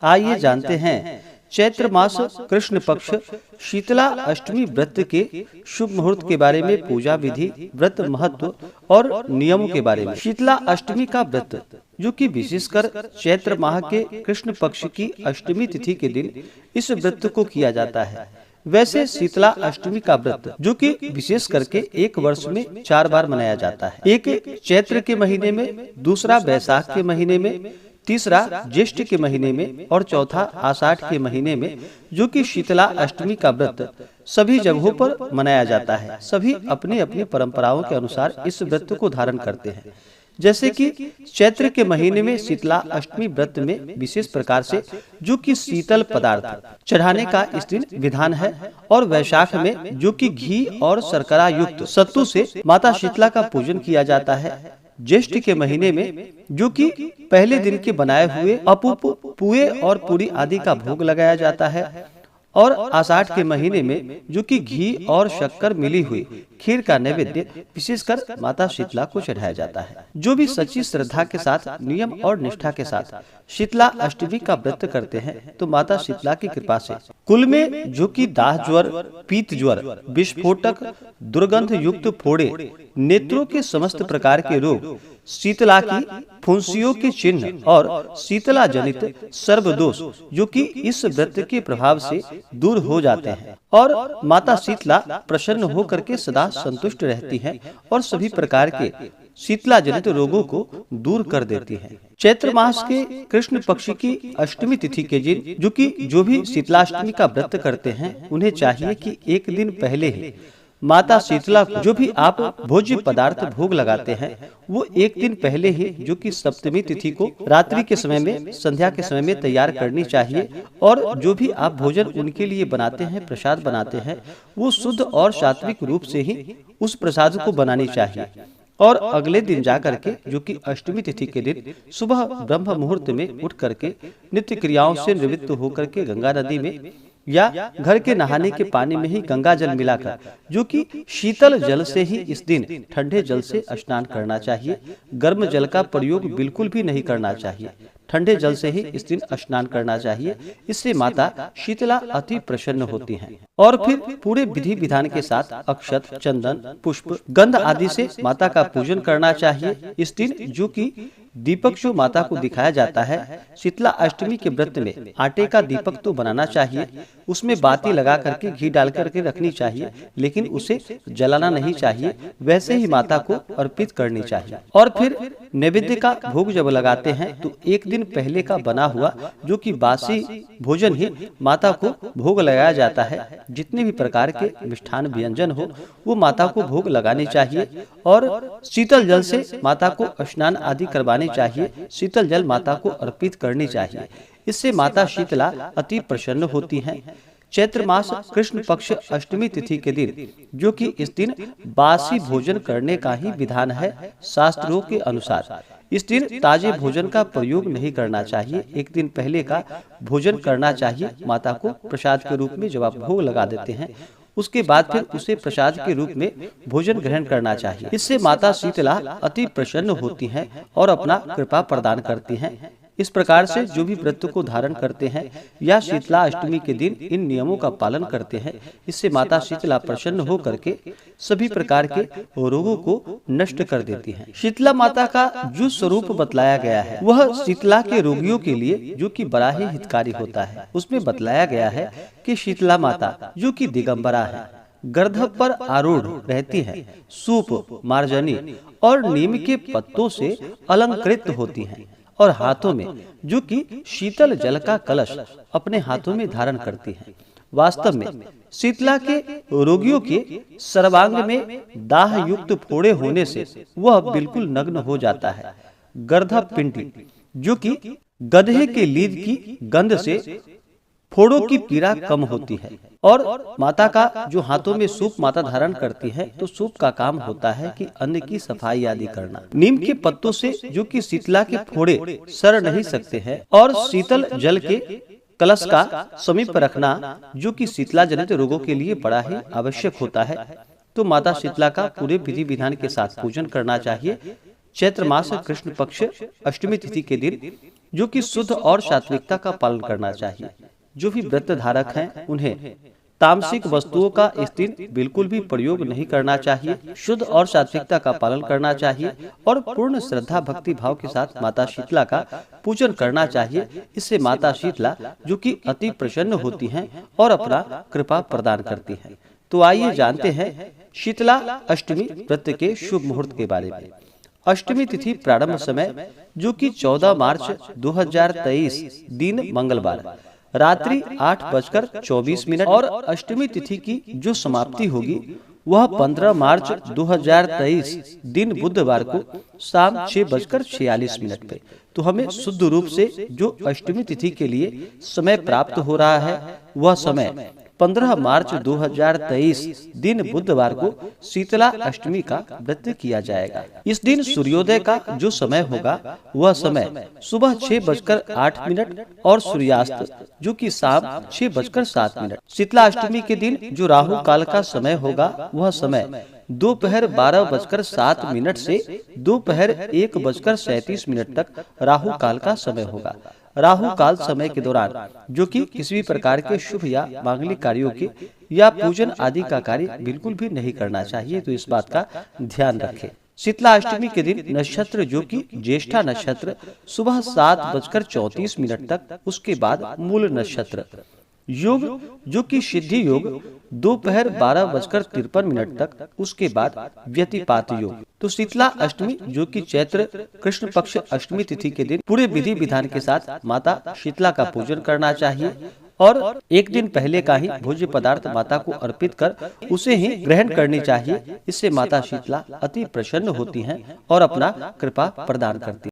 आइए जानते हैं चैत्र मास कृष्ण पक्ष शीतला अष्टमी व्रत के शुभ मुहूर्त के बारे में, पूजा विधि, व्रत महत्व और नियमों के बारे में। शीतला अष्टमी का व्रत, जो कि विशेषकर चैत्र माह के कृष्ण पक्ष की अष्टमी तिथि के दिन इस व्रत को किया जाता है। वैसे शीतला अष्टमी का व्रत, जो कि विशेष करके एक वर्ष में 4 बार मनाया जाता है, एक चैत्र के महीने में, दूसरा बैसाख के महीने में, तीसरा ज्येष्ठ के महीने में और चौथा आषाढ़ के महीने में, जो कि शीतला अष्टमी का व्रत सभी जगहों पर मनाया जाता है। सभी अपनी अपनी परंपराओं के अनुसार इस व्रत को धारण करते हैं। जैसे कि चैत्र के महीने में शीतला अष्टमी व्रत में विशेष प्रकार से जो कि शीतल पदार्थ चढ़ाने का इस दिन विधान है, और वैशाख में जो कि घी और शर्करा युक्त सत्तू से माता शीतला का पूजन किया जाता है। ज्येष्ठ के महीने में जो कि पहले दिन के बनाए हुए अपूप, पुए और पूरी आदि का भोग लगाया जाता है, और आषाढ़ के महीने में जो कि घी और शक्कर मिली हुई खीर का नैवेद्य विशेषकर माता शीतला को चढ़ाया जाता है। जो भी सच्ची श्रद्धा के साथ, नियम और निष्ठा के साथ शीतला अष्टमी का व्रत करते हैं, तो माता शीतला की कृपा से कुल में जो कि दाह ज्वर, पीत ज्वर, विस्फोटक, दुर्गंध युक्त फोड़े, नेत्रों के समस्त प्रकार के रोग, शीतला की फुंसियों के चिन्ह और शीतला जनित सर्वदोष जो कि इस व्रत के प्रभाव से दूर हो जाते हैं, और माता शीतला प्रसन्न होकर के सदा संतुष्ट रहती हैं और सभी प्रकार के शीतला जनित रोगों को दूर कर देती हैं। चैत्र मास के कृष्ण पक्ष की अष्टमी तिथि के दिन जो भी शीतलाष्टमी का व्रत करते हैं, उन्हें चाहिए कि एक दिन पहले ही माता शीतला को जो भी आप भोज्य पदार्थ भोग लगाते हैं, वो एक दिन पहले ही जो कि सप्तमी तिथि को रात्रि के समय में, संध्या के समय में तैयार करनी चाहिए। और जो भी आप भोजन उनके लिए बनाते हैं, प्रसाद बनाते हैं, वो शुद्ध और सात्विक रूप से ही उस प्रसाद को बनानी चाहिए। और अगले दिन जाकर के जो कि अष्टमी तिथि के दिन सुबह ब्रह्म मुहूर्त में उठ करके नित्य क्रियाओं से निवृत्त होकर के गंगा नदी में या घर के नहाने के पानी में ही गंगा जल मिलाकर जो कि शीतल जल से ही इस दिन ठंडे जल से स्नान करना चाहिए। गर्म जल का प्रयोग बिल्कुल भी नहीं करना चाहिए। ठंडे जल से ही इस दिन स्नान करना चाहिए। इससे माता शीतला अति प्रसन्न होती हैं। और फिर पूरे विधि विधान के साथ अक्षत, चंदन, पुष्प, गंध आदि से माता का पूजन करना चाहिए। इस दिन जो कि दीपक जो माता को दिखाया जाता है, शीतला अष्टमी के व्रत में आटे का दीपक तो बनाना चाहिए, उसमें बाती लगा करके घी डाल करके रखनी चाहिए, लेकिन उसे जलाना नहीं चाहिए। वैसे ही माता को अर्पित करनी चाहिए। और फिर नैवेद्य का भोग जब लगाते हैं, तो एक दिन पहले का बना हुआ जो कि बासी भोजन ही माता को भोग लगाया जाता है। जितने भी प्रकार के मिष्ठान व्यंजन हो, वो माता को भोग लगाने चाहिए। और शीतल जल से माता को स्नान आदि करवाने चाहिए। शीतल जल माता को अर्पित करनी चाहिए। इससे माता शीतला अति प्रसन्न होती हैं। चैत्र मास कृष्ण पक्ष अष्टमी तिथि के दिन जो कि इस दिन बासी भोजन करने का ही विधान है शास्त्रों के अनुसार। इस दिन ताजे भोजन का प्रयोग नहीं करना चाहिए। एक दिन पहले का भोजन करना चाहिए। माता को प्रसाद के रूप में जब आप भोग लगा देते हैं, उसके बाद फिर उसे प्रसाद के रूप में भोजन ग्रहण करना चाहिए। इससे माता शीतला अति प्रसन्न होती हैं और अपना कृपा प्रदान करती हैं। इस प्रकार से जो भी व्रत को धारण करते हैं या शीतला अष्टमी के दिन इन नियमों का पालन करते हैं, इससे माता शीतला प्रसन्न हो करके सभी प्रकार के रोगों को नष्ट कर देती हैं। शीतला माता का जो स्वरूप बतलाया गया है, वह शीतला के रोगियों के लिए जो कि बड़ा ही हितकारी होता है। उसमें बतलाया गया है कि शीतला माता जो कि दिगंबरा है, गर्दभ पर आरूढ़ रहती है, सूप, मार्जनी और नीम के पत्तों से अलंकृत होती हैं, और हाथों में जो कि शीतल जल का कलश अपने हाथों में धारण करती हैं। वास्तव में शीतला के रोगियों के सर्वांग में दाह युक्त फोड़े होने से वह बिल्कुल नग्न हो जाता है। गर्दभ पिंडी जो कि गधे के लीद की गंध से फोड़ों की पीड़ा कम होती है। और माता का जो हाथों में सूप माता धारण करती है, तो सूप का काम होता है कि अन्न की सफाई आदि करना। नीम के पत्तों से जो कि शीतला के फोड़े सड़ नहीं सकते हैं, और शीतल जल के कलश का समीप रखना जो कि शीतला जनित रोगों के लिए बड़ा ही आवश्यक होता है। तो माता शीतला का पूरे विधि विधान के साथ पूजन करना चाहिए। चैत्र मास कृष्ण पक्ष अष्टमी तिथि के दिन जो कि शुद्ध और सात्विकता का पालन करना चाहिए। जो भी व्रत धारक हैं उन्हें तामसिक वस्तुओं का इस दिन बिल्कुल भी प्रयोग नहीं करना चाहिए। शुद्ध और सात्विकता का पालन करना चाहिए और पूर्ण श्रद्धा भक्ति भाव के साथ माता शीतला का पूजन करना चाहिए। इससे माता शीतला जो कि अति प्रसन्न होती हैं और अपना कृपा प्रदान करती हैं। तो आइए जानते हैं शीतला अष्टमी व्रत के शुभ मुहूर्त के बारे में। अष्टमी तिथि प्रारंभ समय जो कि 14 मार्च 2023 दिन मंगलवार रात्रि 8:24 और अष्टमी तिथि की जो समाप्ति होगी वह 15 मार्च 2023 दिन बुधवार को शाम 6:46 पे। तो हमें शुद्ध रूप से जो अष्टमी तिथि के लिए समय प्राप्त हो रहा है वह समय 15 मार्च 2023 दिन बुधवार को शीतला अष्टमी का व्रत किया जाएगा। इस दिन सूर्योदय का जो समय होगा वह समय सुबह 6:08 और सूर्यास्त जो कि शाम 6:07। शीतला अष्टमी के दिन जो राहु काल का समय होगा वह समय दोपहर 12:07 से दोपहर 1:37 तक राहु काल का समय होगा। राहु काल समय के दौरान जो कि किसी भी प्रकार के शुभ या मांगलिक कार्यों के या पूजन आदि का कार्य बिल्कुल भी नहीं करना चाहिए। तो इस बात का ध्यान रखें। शीतला अष्टमी के दिन नक्षत्र जो कि ज्येष्ठा नक्षत्र सुबह 7:34 तक, उसके बाद मूल नक्षत्र। योग जो कि सिद्धि योग दोपहर 12:53 तक, उसके बाद व्यतिपात योग। तो शीतला अष्टमी जो कि चैत्र कृष्ण पक्ष अष्टमी तिथि के दिन पूरे विधि विधान के साथ माता शीतला का पूजन करना चाहिए और एक दिन पहले का ही भोज्य पदार्थ माता को अर्पित कर उसे ही ग्रहण करनी चाहिए। इससे माता शीतला अति प्रसन्न होती हैं और अपना कृपा प्रदान करती हैं।